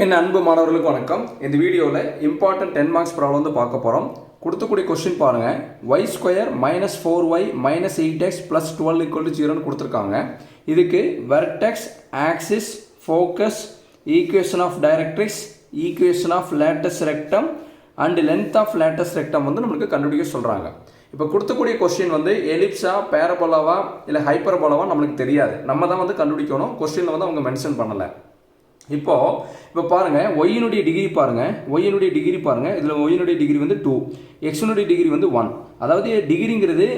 என் அன்பு மாணவர்களுக்கு வணக்கம். இந்த வீடியோவில் இம்பார்ட்டன்ட் 10 மார்க்ஸ் ப்ராப்ளம் வந்து பார்க்க போகிறோம். கொடுத்தக்கூடிய கொஸ்டின் பாருங்கள். Y square minus 4y minus 8x plus 12 = 0ன்னு கொடுத்துருக்காங்க. இதுக்கு vertex, axis, focus, equation of directrix, equation of latus rectum and length of latus rectum வந்து நம்மளுக்கு கண்டுபிடிக்க சொல்கிறாங்க. இப்போ கொடுத்தக்கூடிய கொஸ்டின் வந்து எலிப்ஸா, பேரபோலாவா இல்லை ஹைப்பர்போலாவா நம்மளுக்கு தெரியாது. நம்ம தான் வந்து கண்டுபிடிக்கணும். கொஸ்டினில் வந்து அவங்க மென்ஷன் பண்ணலை. இப்போ பாருங்கள், ஒய்யினுடைய டிகிரி பாருங்கள். ஒய்யினுடைய டிகிரி பாருங்கள். இதில் ஒய்யினுடைய டிகிரி வந்து 2, எக்ஸினுடைய டிகிரி வந்து 1. அதாவது டிகிரிங்கிறது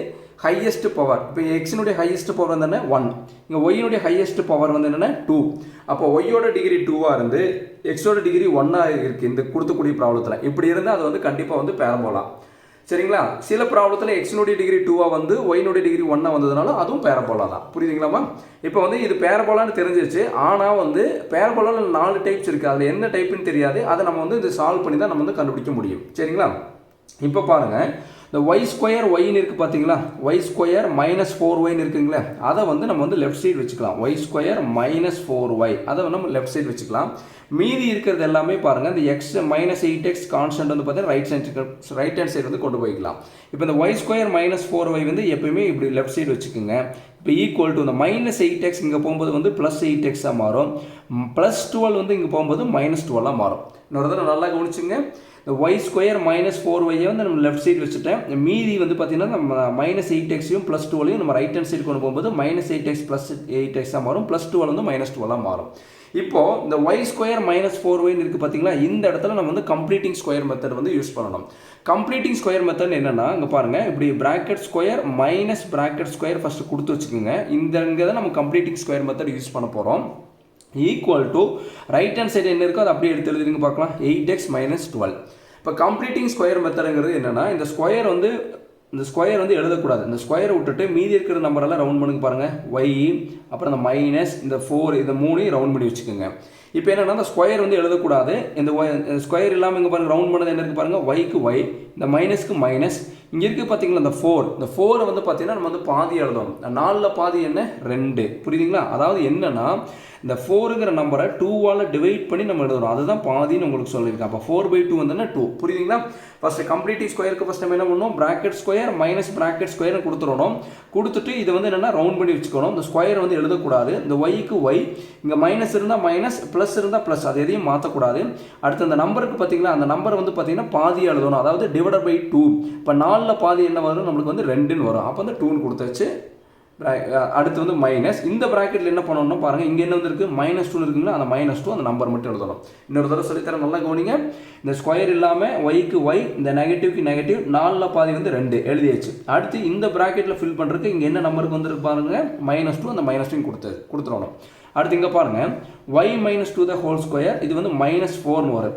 ஹையஸ்ட் பவர். இப்போ எக்ஸினுடைய ஹையஸ்ட் பவர் வந்து என்ன 1, இங்கே ஒய்யினுடைய ஹையஸ்ட் பவர் வந்து என்னென்ன 2. அப்போ ஒய்யோட டிகிரி 2ஆக இருந்து எக்ஸோட டிகிரி 1ஆக இருக்குது இந்த கொடுத்தக்கூடிய ப்ராப்ளத்தில். இப்படி இருந்தால் அது வந்து கண்டிப்பாக வந்து பேரபோலா. சரிங்களா? சில ப்ராப்ளத்தில் எக்ஸினுடைய டிகிரி 2ஆக வந்து ஒய்னுடைய டிகிரி 1ஆக வந்ததுனால அதுவும் பேரபோலா தான். புரியுதுங்களாமா? இப்போ வந்து இது பேரபோலான்னு தெரிஞ்சிருச்சு. ஆனால் வந்து பேரபோலாவில் 4 டைப்ஸ் இருக்குது. அதில் என்ன டைப்புன்னு தெரியாது. அதை நம்ம வந்து இது சால்வ் பண்ணி தான் நம்ம வந்து கண்டுபிடிக்க முடியும். சரிங்களா? இப்போ பாருங்கள், இந்த ஒய் ஸ்கொயர் ஒய்ன்னு இருக்குது பார்த்தீங்களா? ஒய் ஸ்கொயர் மைனஸ் 4yன்னு இருக்குங்களா? அதை வந்து நம்ம வந்து லெஃப்ட் சைடு வச்சுக்கலாம். ஒய் ஸ்கொயர் மைனஸ் 4y அதை வந்து நம்ம லெஃப்ட் சைடு வச்சுக்கலாம். மீதி இருக்கிறது எல்லாமே பாருங்கள், இந்த எக்ஸ் மைனஸ் 8x கான்ஸ்டன்ட் வந்து பார்த்தீங்கன்னா ரைட் ஹேண்ட் சைடு வந்து கொண்டு போய்க்கலாம். இப்போ இந்த ஒய் ஸ்கொயர் மைனஸ் 4y வந்து எப்பயுமே இப்படி லெஃப்ட் சைடு வச்சுக்கோங்க. இப்போ ஈக்குவல் டு இந்த மைனஸ் 8x இங்கே போகும்போது வந்து ப்ளஸ் 8xஆக மாறும். ப்ளஸ் 12 வந்து இங்கே போகும்போது மைனஸ் 12ஆக மாறும். இன்னொரு தடவை நல்லா கவனிச்சுங்க. இந்த ஒய் ஸ்கொயர் மைனஸ் 4y வந்து நம்ம லெஃப்ட் சைடு வச்சுட்டேன். மீதி வந்து பார்த்தீங்கன்னா நம்ம மைனஸ் 8xையும் ப்ளஸ் 12ஐயும் நம்ம ரைட் ஹேண்ட் சைடு கொண்டு போகும்போது மைனஸ் 8x ப்ளஸ் 8xஆக மாறும். ப்ளஸ் 12 வந்து மைனஸ் 12ஆக மாறும். இப்போது இந்த ஒய் ஸ்கொயர் மைனஸ் 4yன்னு இருக்குது பார்த்தீங்களா? இந்த இடத்துல நம்ம வந்து கம்ப்ளீட்டிங் ஸ்கொயர் மெத்தட் வந்து யூஸ் பண்ணணும். கம்ப்ளீட்டிங் ஸ்கொயர் மெத்தட் என்னென்னா, இங்கே பாருங்கள், இப்படி bracket square minus bracket square first கொடுத்து வச்சுக்கோங்க. இங்கே தான் நம்ம கம்ப்ளீட்டிங் ஸ்கொயர் மெத்தட் யூஸ் பண்ண போகிறோம். Equal to right hand side என்ன இருக்கோ அதை அப்படியே எடுத்து எழுதிங்க பார்க்கலாம். 8x minus 12. இப்போ கம்ப்ளீட்டிங் ஸ்கொயர் மெத்தடுங்கிறது என்னென்னா, இந்த ஸ்கொயர் வந்து எழுதக்கூடாது. இந்த ஸ்கொயரை விட்டுட்டு மீதி இருக்கிற நம்பரெல்லாம் ரவுண்ட் பண்ணுங்க பாருங்கள். ஒய், அப்புறம் இந்த மைனஸ், இந்த 4, இந்த 3 ரவுண்ட் பண்ணி வச்சுக்கோங்க. இப்போ என்னென்னா, இந்த ஸ்கொயர் வந்து எழுதக்கூடாது. இந்த ஸ்கொயர் இல்லாமல் இங்கே பாருங்கள், ரவுண்ட் பண்ணது என்ன இருக்குது பாருங்கள். ஒய்க்கு ஒய், இந்த மைனஸ்க்கு மைனஸ். இங்கே இருக்குது பார்த்தீங்களா இந்த 4. இந்த 4 வந்து பார்த்தீங்கன்னா நம்ம வந்து பாதி எழுதணும். 4ல் பாதி என்ன 2. புரியுதுங்களா? அதாவது என்னென்னா, இந்த 4ங்கிற நம்பரை 2ஆல் டிவைட் பண்ணி நம்ம எழுதணும். அதுதான் பாதின்னு உங்களுக்கு சொல்லியிருக்கேன். அப்போ 4/2 வந்துன்னா 2. புரியுதுங்களா? ஃபஸ்ட்டு கம்ப்ளீட்டிங் ஸ்கொயருக்கு ஃபஸ்ட் நம்ம என்ன பண்ணணும், ப்ராக்கெட் ஸ்கொயர் மைனஸ் ப்ராக்கெட் ஸ்கொயர்னு கொடுத்துடணும். கொடுத்துட்டு இதை வந்து என்னென்னா ரவுண்ட் பண்ணி வச்சுக்கணும். இந்த ஸ்கொயர் வந்து எழுதக்கூடாது. இந்த ஒய்க்கு ஒய், இங்கே மைனஸ் இருந்தால் மைனஸ், ப்ளஸ் இருந்தால் ப்ளஸ், அது எதையும் மாற்றக்கூடாது. அடுத்து அந்த நம்பருக்கு பார்த்தீங்களா, அந்த நம்பர் வந்து பார்த்தீங்கன்னா பாதி எழுதணும். அதாவது டிவைடட் பை 2. இப்போ 4ல் பாதி என்ன வரும், நம்மளுக்கு வந்து 2ன்னு வரும். அப்போ வந்து 2ன்னு கொடுத்தாச்சு. அடுத்து வந்து மைனஸ். இந்த ப்ராக்கெட்டில் என்ன பண்ணணும்னா பாருங்கள், இங்கே என்ன வந்து இருக்குது மைனஸ் 2 இருக்குங்களா? அந்த மைனஸ் 2 அந்த நம்பர் மட்டும் எழுதணும். இன்னொரு தடவை சொல்லித்தர நல்லா கவனிங்க. இந்த ஸ்கொயர் இல்லாமல் ஒய்க்கு ஒய், இந்த நெகட்டிவ்க்கு நெகட்டிவ், 4ல் பாதி வந்து 2 எழுதியாச்சு. அடுத்து இந்த ப்ராக்கெட்டில் ஃபில் பண்ணுறதுக்கு இங்கே என்ன நம்பருக்கு வந்துருக்கு பாருங்கள், மைனஸ் 2. அந்த மைனஸ் 2 கொடுத்துடணும். அடுத்து இங்கே பாருங்கள், Y minus 2 the whole square, இது வந்து மைனஸ் 4ன்னு வரும்.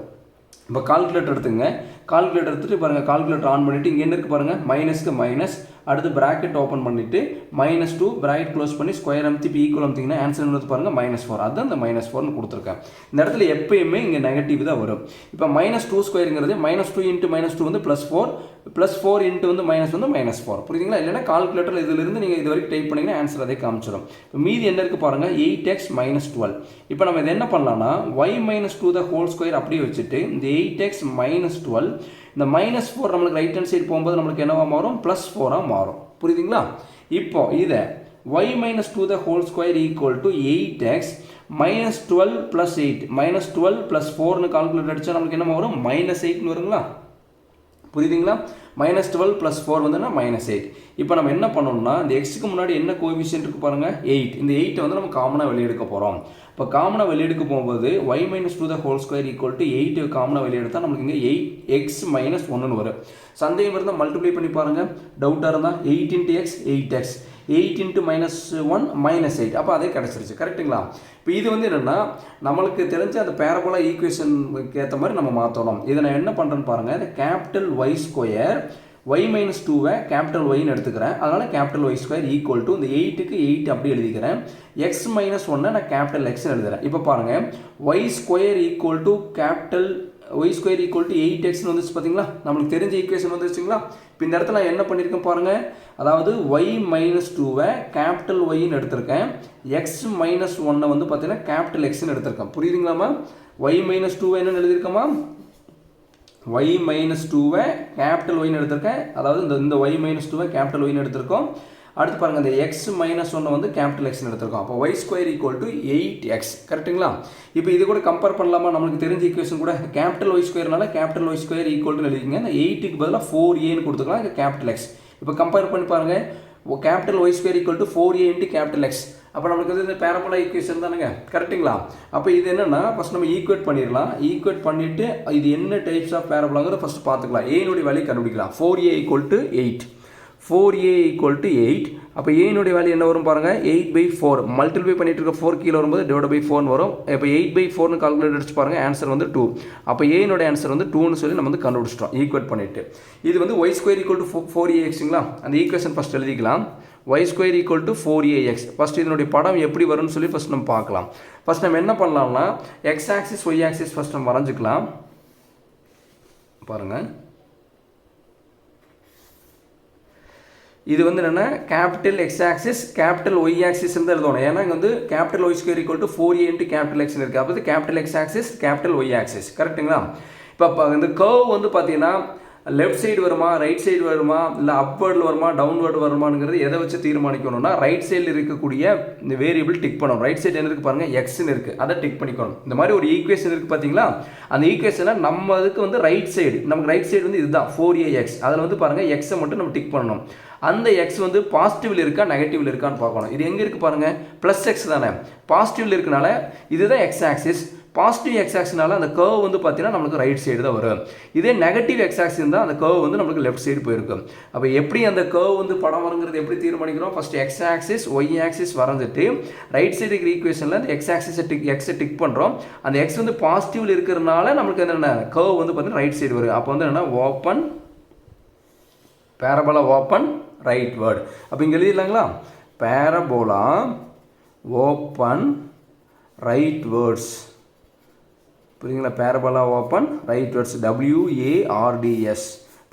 இப்போ கால்குலேட்டர் எடுத்துங்க. கால்குலேட்டர் எடுத்துகிட்டு பாருங்கள், கால்குலேட்டர் ஆன் பண்ணிவிட்டு இங்கே என்ன இருக்குது பாருங்கள், மைனஸ்க்கு மைனஸ். அடுத்து ப்ராக்கெட் ஓப்பன் பண்ணிவிட்டு மைனஸ் 2 ப்ராக்கெட் க்ளோஸ் பண்ணி ஸ்கொயர் அமுத்தி ஈக்குவல் அமுத்திங்கன்னா ஆன்சர் வந்து பாருங்கள் மைனஸ் 4. அதுதான் இந்த மைனஸ் 4ன்னு கொடுத்துருக்கேன். இந்த இடத்துல எப்பயுமே இங்கே நெகட்டிவ் தான் வரும். இப்போ மைனஸ் 2 ஸ்கொயருங்கிறது மைனஸ் 2 இன்ட்டு மைனஸ் 2 வந்து ப்ளஸ் 4, ப்ளஸ் 4 இன்ட்டு வந்து மைனஸ் 4. புரியுதுங்களா? இல்லைன்னா கால்குலேட்டர் இதிலிருந்து நீங்கள் இது வரைக்கும் டைப் பண்ணிங்கன்னா ஆன்சர் அதே காமிச்சிடும். இப்போ மீதி என்ன இருக்குது பாருங்கள், 8x மைனஸ் 12. இப்போ நம்ம இது என்ன பண்ணலாம்னா, Y minus 2 the whole square அப்படியே வச்சுட்டு இந்த 8x மைனஸ் 12, இந்த மைனஸ் 4 நம்மளுக்கு ரைட் ஹேண்ட் சைடு போகும்போது நம்மளுக்கு என்னவா மாறும், ப்ளஸ் 4ஆக மாறும். புரியுதுங்களா? இப்போ இதை y minus 2 the whole square equal to 8x minus 12 plus 8, minus 12 plus 4ன்னு கால்குலேட் அடித்தா நம்மளுக்கு என்ன வரும், மைனஸ் 8ன்னு வருங்களா? புரியுதுங்களா? மைனஸ் 12 ப்ளஸ் 4 வந்துன்னா மைனஸ் 8. இப்போ நம்ம என்ன பண்ணணும்னா, இந்த எக்ஸுக்கு முன்னாடி என்ன கோஎஃபிஷியன்ட் இருக்குது பாருங்கள், 8. இந்த 8 வந்து நம்ம காமனாக வெளியெடுக்க போகிறோம். இப்போ காமனாக வெளியெடுக்க போகும்போது Y minus 2 the whole square equal to 8 காமனாக வெளியெடுத்தால் நம்மளுக்கு இங்கே 8x மைனஸ் 1ன்னு வரும். சந்தேகம் இருந்தால் மல்டிப்ளை பண்ணி பாருங்கள். டவுட்டாக இருந்தால் 8 into X 8x, 8 into minus 1 minus 8. அப்போ அதே கிடச்சிருச்சு. கரெக்டுங்களா? இப்போ இது வந்து என்னென்னா, நம்மளுக்கு தெரிஞ்ச அந்த பேரபோலா ஈக்குவேஷனுக்கு ஏற்ற மாதிரி நம்ம மாற்றணும். இதை நான் என்ன பண்ணுறேன்னு பாருங்கள். இந்த capital Y square y minus 2வை கேபிட்டல் ஒய்ன்னு எடுத்துக்கிறேன். அதனால் capital Y square equal to இந்த 8க்கு 8 அப்படி எழுதிக்கிறேன். எக்ஸ் மைனஸ் 1 நான் கேபிட்டல் எக்ஸ்ன்னு எழுதுகிறேன். இப்போ பாருங்கள், y square equal to capital Y square equal to 8xன்னு வந்துச்சு பார்த்தீங்களா? நம்மளுக்கு தெரிஞ்ச ஈக்குவேஷன் வந்துருச்சுங்களா? இப்போ இந்த இடத்துல நான் என்ன பண்ணியிருக்கேன் பாருங்கள். அதாவது ஒய் மைனஸ் 2வை கேபிட்டல் ஒய்ன்னு எடுத்திருக்கேன். எக்ஸ் மைனஸ் 1 வந்து பார்த்தீங்கன்னா கேபிட்டல் எக்ஸ்ன்னு எடுத்திருக்கேன். புரியுதுங்களாமா? ஒய் மைனஸ் டூவை என்னென்னு எழுதியிருக்கோமா, ஒய் மைனஸ் டூவை கேபிட்டல் ஒய்னு எடுத்திருக்கேன். அதாவது இந்த ஒய் மைனஸ் டூவை கேபிட்டல் ஒய்னு எடுத்திருக்கோம். அடுத்து பாருங்கள், இந்த எக்ஸ் மைனஸ் ஒன்று வந்து கேபிட்டல் எக்ஸ்னு எடுத்திருக்கோம். அப்போ Y square equal to 8x, கரெக்டுங்களா? இப்போ இது கூட கம்பேர் பண்ணலாமா? நம்மளுக்கு தெரிஞ்ச ஈக்குவேஷன் கூட கேபிட்டல் ஒய் ஸ்கொயர்னால capital Y square equal to எழுதிங்க. இந்த 8க்கு பதிலாக 4aன்னு கொடுத்துக்கலாம், இது கேபிட்டல் எக்ஸ். இப்போ கம்பேர் பண்ணி பாருங்கள், capital Y square equal to 4a into capital X. அப்போ நம்மளுக்கு வந்து இந்த பேரபோலா ஈக்குவேஷன் தானுங்க, கரெக்டுங்களா? அப்போ இது என்னென்னா ஃபஸ்ட் நம்ம ஈக்குவேட் பண்ணிடலாம். ஈக்குவேட் பண்ணிவிட்டு இது என்ன டைப்ஸ் ஆஃப் பேரபோலாங்கிறத ஃபஸ்ட்டு பார்த்துக்கலாம். ஏனுடைய வேல்யூ கண்டுபிடிக்கலாம். 4a equal to 8, 4a equal to 8. அப்போ ஏனுடைய வேல்யூ என்ன வரும் பாருங்கள், 8/4. மல்டிப்ளை பண்ணிட்டு இருக்க 4 கீழே வரும்போது டிவைட்/4 வரும். இப்போ 8/4னு கால்குலேட் அடிச்சு பாருங்கள், ஆன்சர் வந்து 2. அப்போ ஏனுடைய ஆன்சர் வந்து 2னு சொல்லி நம்ம வந்து கண்டுபிடிச்சிட்டோம் ஈக்குவேட் பண்ணிவிட்டு. இது வந்து ஒய் ஸ்கொயர் ஈக்குவல் டு 4axங்களா? அந்த ஈக்குவேஷன் ஃபஸ்ட் எழுதிக்கலாம். Y square equal to 4ax. First இதனுடைய படம் எப்படி வரும்னு சொல்லி ஃபஸ்ட் நம்ம பார்க்கலாம். ஃபஸ்ட் நம்ம என்ன பண்ணலாம்னா, X axis Y axis first நம்ம வரைஞ்சிக்கலாம். பாருங்கள், இது வந்து என்னென்னா capital X axis capital Y axis தான் எழுதணும். ஏன்னா இங்கே வந்து capital Y square equal to 4a into capital எக்ஸ்னு இருக்குது. அப்போ capital X axis capital Y axis, கரெக்டுங்களா? இப்போ இந்த கர்வ் வந்து பார்த்தீங்கன்னா லெஃப்ட் சைடு வருமா, ரைட் சைடு வருமா, இல்லை அப்வேர்டில் வருமா, டவுன்வேர்டு வருமானங்கிறது எதை வச்சு தீர்மானிக்கணும்னா, ரைட் சைடில் இருக்கக்கூடிய இந்த வேரியபிள் டிக் பண்ணணும். ரைட் சைடு என்ன இருக்குது பாருங்கள், எக்ஸ்ன்னு இருக்குது, அதை டிக் பண்ணிக்கணும். இந்த மாதிரி ஒரு ஈக்குவேஷன் இருக்குது பார்த்தீங்களா? அந்த ஈக்குவேஷனில் நம்ம அதுக்கு வந்து ரைட் சைடு, நமக்கு ரைட் சைடு வந்து இதுதான் 4ax. அதில் வந்து பாருங்கள் எக்ஸை மட்டும் நம்ம டிக் பண்ணணும். அந்த எக்ஸ் வந்து பாசிட்டிவில் இருக்கா நெகட்டிவில் இருக்கான்னு பார்க்கணும். இது எங்கே இருக்குது பாருங்கள், ப்ளஸ் எக்ஸ் தானே, பாசிட்டிவில் இருக்கனால இதுதான் எக்ஸ் ஆக்சிஸ். பாசிட்டிவ் எக்ஸ் ஆக்சிஸ்னால அந்த கர்வ் வந்து பார்த்தீங்கன்னா நம்மளுக்கு ரைட் சைடு தான் வரும். இதே நெகட்டிவ் எக்ஸ் ஆக்சிஸ் தான் அந்த கர்வ் வந்து நம்மளுக்கு லெஃப்ட் சைடு போயிருக்கும். அப்போ எப்படி அந்த கர்வ் வந்து படம் வருங்கிறது எப்படி தீர்மானிக்கிறோம், first X axis Y axis வரைஞ்சிட்டு ரைட் சைடு இருக்கிற ஈக்குவேஷனில் அந்த எக்ஸ் ஆக்சிஸை எக்ஸை டிக் பண்ணுறோம். அந்த எக்ஸ் வந்து பாசிட்டிவில் இருக்கிறதுனால நம்மளுக்கு என்னென்ன கர்வ் வந்து பார்த்தீங்கன்னா ரைட் சைடு வரும். அப்போ வந்து என்னென்னா open parabola open right word. அப்போ இங்கே எழுதிடலாங்களா, பேரபோலா ஓப்பன் ரைட் வேர்ட்ஸ். புரியுங்களா? Parabola open right words, WARDS,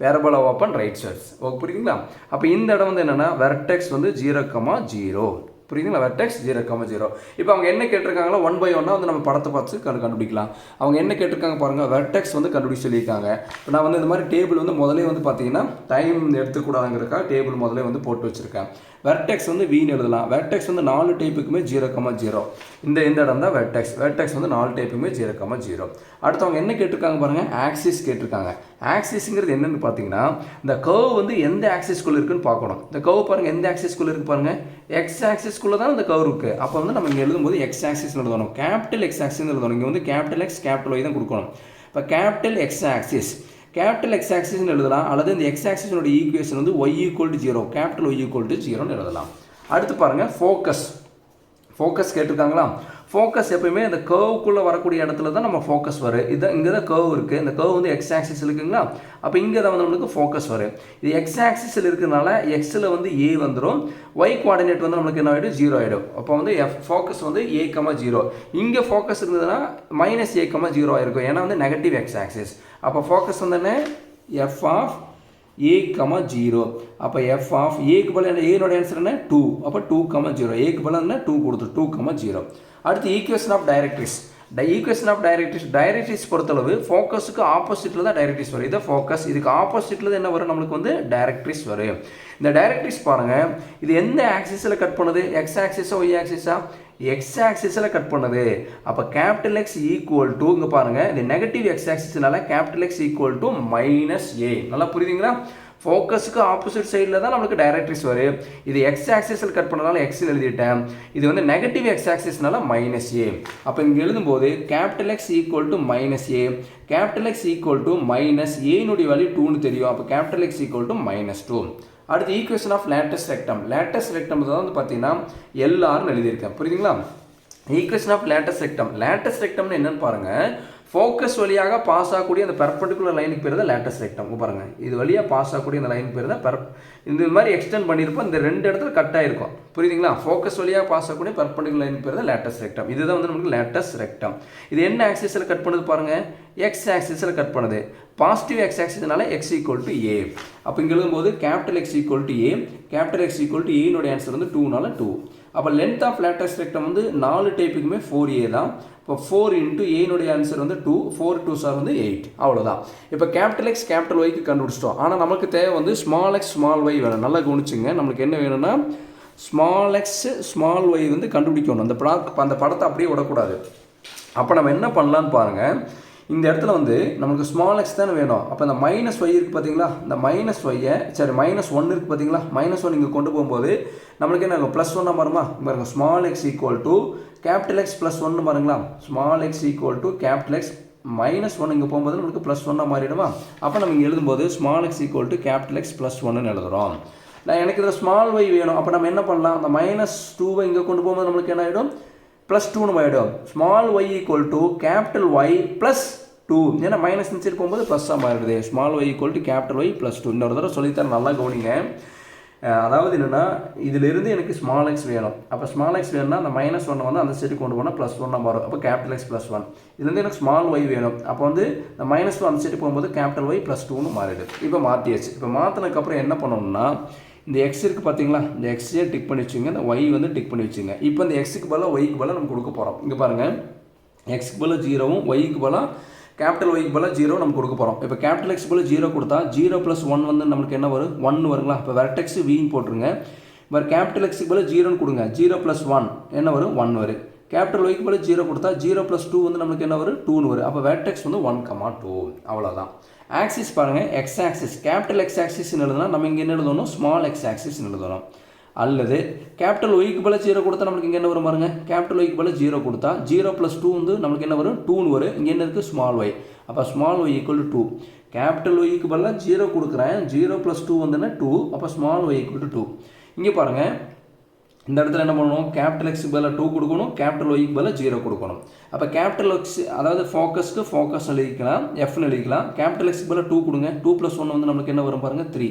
parabola open right words. Okay, புரியுங்களா? அப்போ இந்த இடம் வந்து என்னென்னா வெர்டெக்ஸ் வந்து 0,0. புரியுதுங்களா? வெர்டெக்ஸ் 0,0. இப்போ அவங்க என்ன கேட்டிருக்காங்களோ 1 by 1 வந்து நம்ம படத்தை பார்த்து கண்டுபிடிக்கலாம். அவங்க என்ன கேட்டிருக்காங்க பாருங்கள், வெர்டெக்ஸ் வந்து கண்டுபிடிச்சு சொல்லியிருக்காங்க. இப்போ நான் வந்து இந்த மாதிரி டேபிள் வந்து முதலே வந்து பார்த்தீங்கன்னா டைம் எடுத்துக்கூடாதுங்கிறக்கா டேபிள் முதலே வந்து போட்டு வச்சுருக்கேன். வெர்டெக்ஸ் வந்து வீண் எழுதலாம். வெர்டெக்ஸ் வந்து 4 டைப்புக்குமே 0,0. இந்த இடம் தான் வெர்டெக்ஸ். வெர்டெக்ஸ் வந்து 4 டைப்புக்குமே 0,0. அடுத்தவங்க என்ன கேட்டிருக்காங்க பாருங்கள், ஆக்சிஸ் கேட்டிருக்காங்க. ஆக்சிஸ்ங்கிறது என்னென்னு பார்த்தீங்கன்னா, இந்த கர்வ் வந்து எந்த ஆக்சிஸ்குள்ளே இருக்குன்னு பார்க்கணும். இந்த கர்வ் பாருங்கள் எந்த ஆக்சிஸ்குள்ளே இருக்குது பாருங்கள், எக்ஸ் ஆக்சிஸ்குள்ளே தான் இந்த கர்வ் இருக்குது. அப்போ வந்து நம்ம இங்கே எழுதும்போது எக்ஸ் ஆக்சிஸ் எழுதணும், கேபிட்டல் எக்ஸ் ஆக்சிஸ் எழுதணும். இங்கே வந்து கேபிட்டல் எக்ஸ் கேபிட்டல் ஒய் தான் கொடுக்கணும். இப்போ capital X axis capital x ஆக்சிஸ்னு எழுதலாம், அல்லது இந்த எக்ஸ் ஆக்சிஸோட ஈக்குவேஷன் வந்து y equal to 0 capital y equal to 0ன்னு எழுதலாம். அடுத்து பாருங்கள் ஃபோக்கஸ் கேட்டிருக்காங்களா? ஃபோக்கஸ் எப்பயுமே இந்த கர்வுக்குள்ளே வரக்கூடிய இடத்துல தான் நம்ம ஃபோக்கஸ் வரும். இது இங்கே தான் கர்வ் இருக்குது. இந்த கர்வ் வந்து எக்ஸ் ஆக்சிஸ் இருக்குங்களா? அப்போ இங்கே தான் வந்து நம்மளுக்கு ஃபோக்கஸ் வரும். இது எக்ஸ் ஆக்சிஸில் இருக்கிறதுனால எக்ஸில் வந்து ஏ வந்துடும், ஒய் கோஆர்டினேட் வந்து நம்மளுக்கு என்ன ஆகிடும், 0 ஆகிடும். அப்போ வந்து ஃபோக்கஸ் வந்து A,0. இங்கே ஃபோக்கஸ் இருந்ததுன்னா -A,0 ஆகிருக்கும், ஏன்னா வந்து நெகட்டிவ் எக்ஸ் ஆக்சிஸ். அப்போ ஃபோக்கஸ் வந்து என்ன, F of A,0. அப்போ F of Aக்கு பதில் ஏனோட ஆன்சர் என்ன, 2. அப்போ 2,0. ஏக்கு பதில் என்ன 2 கொடுத்து 2,0. அடுத்து equation of directrix. Equation of directrix பொறுத்தளவு ஃபோக்கஸுக்கு ஆப்போசிட்டில் தான் டைரக்ட்ரிக்ஸ் வரும். இதை ஃபோக்கஸ், இதுக்கு ஆப்போசிட்டில் தான் என்ன வரும், நம்மளுக்கு வந்து டைரக்ட்ரிக்ஸ் வரும். இந்த டைரக்ட்ரிக்ஸ் பாருங்கள், இது எந்த ஆக்சிஸில் கட் பண்ணுது, எக்ஸ் ஆக்சிஸா ஒய் ஆக்சிஸா, எக்ஸ் ஆக்சிஸில் கட் பண்ணுது. அப்போ கேபிட்டல் எக்ஸ் ஈக்குவல் டு, இங்கே பாருங்கள் இந்த நெகட்டிவ் எக்ஸ் ஆக்சிஸ்னால capital x equal to -A. நல்லா புரியுதுங்களா? ஃபோக்கஸுக்கு ஆப்போசிட் சைடில் தான் நம்மளுக்கு டைரக்ட்ரிக்ஸ் வரும். இது எக்ஸ் ஆக்சிஸில் கட் பண்ணதால எக்ஸ்ன்னு எழுதிட்டேன். இது வந்து நெகட்டிவ் எக்ஸ் ஆக்சிஸ்னால -A. அப்போ இங்கே எழுதும்போது capital x equal to -A, capital x equal to -Aனுடைய வேல்யூ 2ன்னு தெரியும். அப்போ கேபிட்டல் எக்ஸ் ஈக்குவல் டு -2. அடுத்து equation of latus rectum. Latus rectum தான் வந்து பார்த்தீங்கன்னா LRன்னு எழுதியிருக்கேன். புரியுதுங்களா? Equation of latus rectum. Latus ரெக்டம்னு என்னன்னு பாருங்கள், ஃபோக்கஸ் வழியாக பாஸ் ஆகக்கூடிய அந்த பெர்பெண்டிகுலர் லைனுக்கு பேர் தான் லேட்டஸ்ட் ரெக்டம். பாருங்கள், இது வழியாக பாஸ் ஆகக்கூடிய அந்த லைனுக்கு பேர் தான் இந்த மாதிரி எக்ஸ்டெண்ட் பண்ணியிருப்போம், இந்த 2 இடத்துல கட் ஆகிருக்கும். புரியுதுங்களா? ஃபோக்கஸ் வழியாக பாஸ் ஆகக்கூடிய பெர்பெண்டிகுலர் லைனுக்கு பேர் தான் லேட்டஸ்ட் ரெக்டம். இதுதான் வந்து நமக்கு லேட்டஸ்ட் ரெக்டம். இது என்ன ஆக்சிஸில் கட் பண்ணுது பாருங்கள், எக்ஸ் ஆக்சிஸில் கட் பண்ணுது. பாசிட்டிவ் எக்ஸ் ஆக்சிஸ்னால எக்ஸ் ஈக்குவல் டு A. அப்போ இங்கே எழுதும்போது capital x equal to A, capital x equal to Aனுடைய ஆன்சர் வந்து 2னால 2. அப்போ லென்த் ஆஃப் லேட்டஸ்ட் ரெக்டம் வந்து 4 டைப்புக்குமே 4a தான். இப்போ 4 இன்ட்டு ஏனுடைய ஆன்சர் வந்து 2, 4 2 சார் வந்து 8, அவ்வளோதான். இப்போ கேபிட்டல் எக்ஸ் கேபிட்டல் ஒய்க்கு கண்டுபிடிச்சிட்டோம். ஆனால் நமக்கு தேவை வந்து ஸ்மால் எக்ஸ் ஸ்மால் ஒய் வேணும். நல்லா கவனிச்சுங்க, நம்மளுக்கு என்ன வேணும்னா ஸ்மால் எக்ஸ் ஸ்மால் ஒய் வந்து கண்டுபிடிக்கணும். அந்த படத்தை அப்படியே விடக்கூடாது. அப்போ நம்ம என்ன பண்ணலான்னு பாருங்கள். இந்த இடத்துல வந்து நமக்கு ஸ்மால் எக்ஸ் தானே வேணும். அப்போ இந்த மைனஸ் ஒய் இருக்குது பார்த்தீங்களா, இந்த மைனஸ் ஒய்யை மைனஸ் 1 இருக்குது பார்த்தீங்களா, -1 இங்கே கொண்டு போகும்போது நம்மளுக்கு என்ன +1 வருமா பாருங்கள். Small X equal to capital X +1 பாருங்களா. Small X equal to capital X -1 இங்கே போகும்போது நம்மளுக்கு +1 மாறிடுமா. அப்போ நம்ம இங்கே எழுதும்போது small X equal to capital X +1 எழுதுகிறோம். எனக்கு இதில் ஸ்மால் ஒய் வேணும். அப்போ நம்ம என்ன பண்ணலாம், அந்த -2 இங்கே கொண்டு போகும்போது நம்மளுக்கு என்ன ஆகிடும், +2 ஆகிடும். Small Y equal to capital Y +2, ஏன்னா மைனஸ் சைடு போகும்போது ப்ளஸ்ஸாக மாறிடுது. Small Y equal to capital Y +2. இன்னொரு தடவை சொல்லித்தர, நல்லா கவனிங்க. அதாவது என்னென்னா இதிலிருந்து எனக்கு ஸ்மால் எக்ஸ் வேணும். அப்போ ஸ்மால் எக்ஸ் வேணும்னா அந்த -1 வந்து அந்த சைடு கொண்டு போனால் +1 வரும். அப்போ கேபிட்டல் எக்ஸ் +1. இதுலேருந்து எனக்கு ஸ்மால் ஒய் வேணும். அப்போ வந்து இந்த -2 அந்த சைடு போகும்போது கேபிட்டல் ஒய் +2 மாறிடுது. இப்போ மாற்றியாச்சு. இப்போ மாற்றினதுக்கப்புறம் என்ன பண்ணணும்னா இந்த எக்ஸ் இருக்குது பார்த்தீங்களா, இந்த எக்ஸையே டிக் பண்ணி வச்சுங்க, இந்த ஒய் வந்து டிக் பண்ணி வச்சுங்க. இப்போ இந்த எக்ஸுக்கு பதிலாக ஒய்க்கு பதிலாக நம்ம கொடுக்க போகிறோம். இங்கே பாருங்கள், எக்ஸுக்கு பதிலாக 0வும் ஒய்க்கு பதிலாக கேபிட்டல் ஒய்க்கு பதிலாக 0 நம்ம கொடுக்க போகிறோம். இப்போ கேபிட்டல் எக்ஸ் பதிலாக 0 கொடுத்தா 0 + 1 வந்து நம்மளுக்கு என்ன வரும், 1 வருங்களா. இப்போ வெர்டெக்ஸ் வின்னு போட்டுருங்க. இப்போ கேபிட்டல் எக்ஸுக்கு பதிலாக 0ன்னு கொடுங்க. 0 + 1 என்ன வரும், 1 வரும். கேபிட்டல் ஒய்க்கு பதிலாக 0 கொடுத்தா 0 + 2 வந்து நம்மளுக்கு என்ன வரும், 2ன்னு வரும். அப்போ வெர்டெக்ஸ் வந்து 1,2, அவ்வளோதான். ஆக்சிஸ் பாருங்கள், எக்ஸ் ஆக்சிஸ் கேபிட்டல் எக்ஸ் ஆக்சிஸ்ன்னு எழுதுனா நம்ம இங்கே என்ன எழுதணும், ஸ்மால் எக்ஸ் ஆக்சிஸ்ன்னு எழுதணும். அல்லது கேபிட்டல் ஒய்க்கு பதிலாக 0 கொடுத்தா நம்மளுக்கு இங்கே என்ன வரும் பாருங்கள், கேபிட்டல் ஒய்க்கு பதிலாக 0 கொடுத்தா 0 + 2 வந்து நம்மளுக்கு என்ன வரும், 2ன்னு வரும். இங்கே என்ன இருக்குது, ஸ்மால் ஒய். அப்போ small Y equal to 2. Capital ஒய்க்கு பதிலாக 0 கொடுக்குறேன், 0 + 2 வந்துன்னா 2. அப்போ ஸ்மால் ஒய் ஈக்குவல் டு 2. இங்கே பாருங்கள், இந்த இடத்துல என்ன பண்ணணும், கேபிட்டல் எக்ஸுக்கு பதிலாக 2 கொடுக்கணும், கேபிட்டல் ஒய்க்கு பதிலாக 0 கொடுக்கணும். அப்போ கேபிட்டல் எக்ஸ் அதாவது ஃபோக்கஸ்க்கு ஃபோக்கஸ் எழுதிக்கலாம், எஃப்னு எழுதிக்கலாம். கேபிட்டல் எக்ஸுக்கு பதிலாக 2 கொடுங்க. 2 + 1 வந்து நம்மளுக்கு என்ன வரும் பாருங்கள், 3.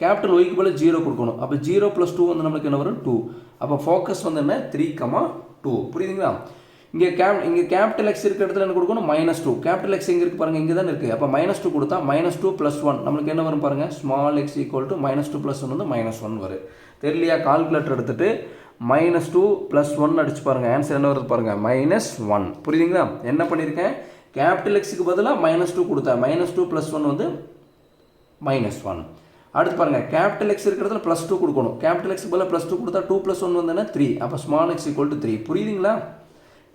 கேபிட்டல் ஒய்க்கு பதிலாக 0 கொடுக்கணும். அப்போ 0 + 2 வந்து நம்மளுக்கு என்ன வரும், 2. அப்போ ஃபோக்கஸ் வந்து என்ன, 3,2. புரியுதுங்களா. இங்கே கேபிட்டல் எக்ஸ் இருக்கிற இடத்துல என்ன கொடுக்கணும், -2. கேபிட்டல் எக்ஸ் எங்கே இருக்குது பாருங்கள், இங்கே தான் இருக்குது. அப்போ -2 கொடுத்தா -2 + 1 நம்மளுக்கு என்ன வரும் பாருங்கள், ஸ்மால் எக்ஸ் ஈக்குவல் டு -2 + 1 வந்து -1 வரும். தெரியலையா, கால்குலேட்டர் எடுத்துகிட்டு -2 + 1 அடிச்சு பாருங்கள், ஆன்சர் என்ன வருது பாருங்கள், -1. புரியுதுங்களா. என்ன பண்ணியிருக்கேன், கேபிட்டல் எக்ஸுக்கு பதிலாக -2 கொடுத்தேன், -2 + 1 வந்து -1. அடுத்து பாருங்கள், கேபிட்டல் எக்ஸ் இருக்கிறதுல +2 கொடுக்கணும். கேபிட்டல் எக்ஸுக்கு பதிலாக +2 கொடுத்தா 2 + 1 வந்து 3. அப்போ ஸ்மால் எக்ஸ் ஈக்குவல் டு 3. புரியுதுங்களா.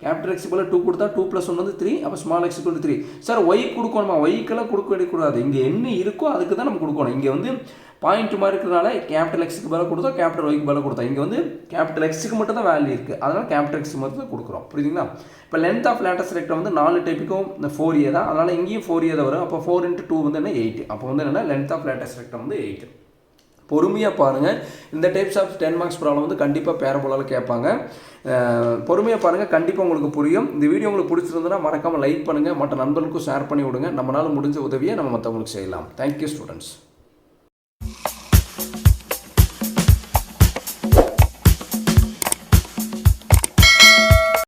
கேபிட்டல் எக்ஸுக்கு பதிலாக 2 கொடுத்தா 2 + 1 வந்து 3. அப்போ small X equal to 3. Sir why கொடுக்கணுமா, ஒய்க்கெல்லாம் கொடுக்க வேண்டியக்கூடாது. இங்கே என்ன இருக்கோ அதுக்கு தான் நம்ம கொடுக்கணும். இங்கே வந்து பாயிண்ட் மாதிரி இருக்கிறதுனால கேபிட்டல் எக்ஸுக்கு பதிலாக கொடுத்தா கேபிட்டல் ஒய்க்கு பதிலாக கொடுத்தா, இங்கே வந்து கேபிட்டல் எக்ஸுக்கு மட்டும் தான் வேல்யூ இருக்குது, அதனால் கேபிட்டல் எக்ஸுக்கு மட்டும் தான் கொடுக்குறோம். புரியுதுங்களா. இப்போ லென்த் ஆஃப் லேட்டஸ்ட் ரெக்டம் வந்து 4 டைப்புக்கும் இந்த 4a தான், அதனால் இங்கேயும் 4a தான் வரும். அப்போ 4 × 2 வந்து என்ன, 8. அப்போ வந்து என்னென்னா லென்த் ஆஃப் லேட்டஸ்ட் ரெக்டம் வந்து 8. பொறுமையாக பாருங்கள். இந்த டைப்ஸ் ஆஃப் 10 மார்க்ஸ் ப்ராப்ளம் வந்து கண்டிப்பாக பேரபோலாவில் கேட்பாங்க. பொறுமையாக பாருங்கள், கண்டிப்பாக உங்களுக்கு புரியும். இந்த வீடியோ உங்களுக்கு பிடிச்சிருந்ததுன்னா மறக்காமல் லைக் பண்ணுங்கள், மற்ற நண்பர்களுக்கும் ஷேர் பண்ணி விடுங்க. நம்மளால் முடிஞ்ச உதவியை நம்ம மற்றவங்களுக்கு செய்யலாம். Thank you students.